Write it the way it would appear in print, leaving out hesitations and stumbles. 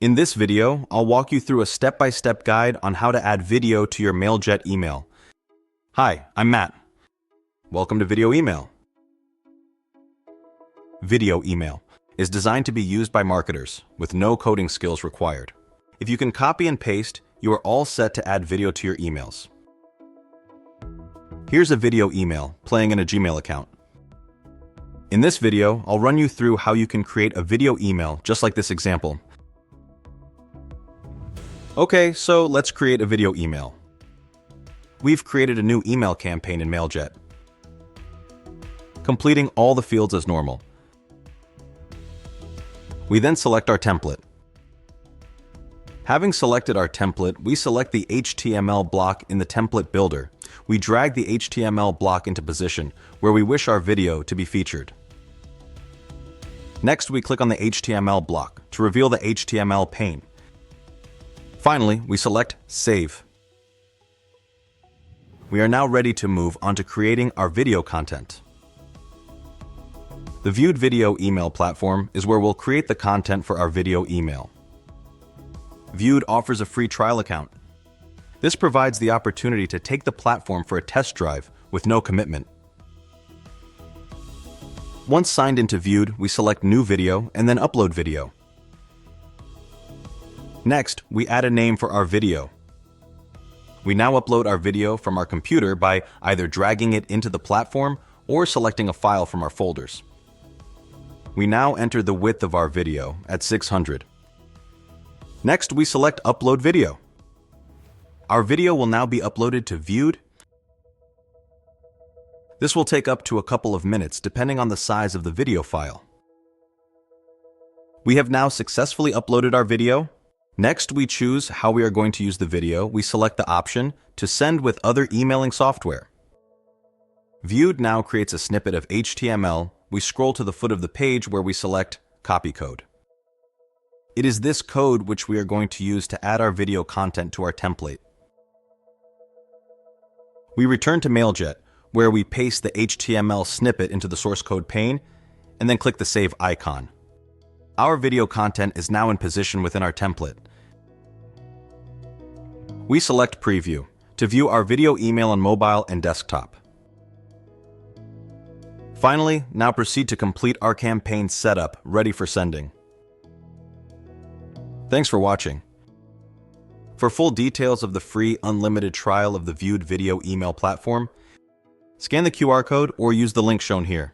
In this video, I'll walk you through a step-by-step guide on how to add video to your Mailjet email. Hi, I'm Matt. Welcome to Video Email. Video email is designed to be used by marketers with no coding skills required. If you can copy and paste, you are all set to add video to your emails. Here's a video email playing in a Gmail account. In this video, I'll run you through how you can create a video email just like this example. Okay, so let's create a video email. We've created a new email campaign in Mailjet, completing all the fields as normal. We then select our template. Having selected our template, we select the HTML block in the template builder. We drag the HTML block into position where we wish our video to be featured. Next, we click on the HTML block to reveal the HTML pane. Finally, we select Save. We are now ready to move on to creating our video content. The Viewed Video Email platform is where we'll create the content for our video email. Viewed offers a free trial account. This provides the opportunity to take the platform for a test drive with no commitment. Once signed into Viewed, we select New Video and then Upload Video. Next, we add a name for our video. We now upload our video from our computer by either dragging it into the platform or selecting a file from our folders. We now enter the width of our video at 600. Next, we select Upload Video. Our video will now be uploaded to Viewed. This will take up to a couple of minutes depending on the size of the video file. We have now successfully uploaded our video. Next, we choose how we are going to use the video. We select the option to send with other emailing software. Viewed now creates a snippet of HTML. We scroll to the foot of the page where we select Copy Code. It is this code which we are going to use to add our video content to our template. We return to Mailjet, where we paste the HTML snippet into the source code pane and then click the Save icon. Our video content is now in position within our template. We select Preview to view our video email on mobile and desktop. Finally, now proceed to complete our campaign setup ready for sending. Thanks for watching. For full details of the free unlimited trial of the Viewed Video Email platform, scan the QR code or use the link shown here.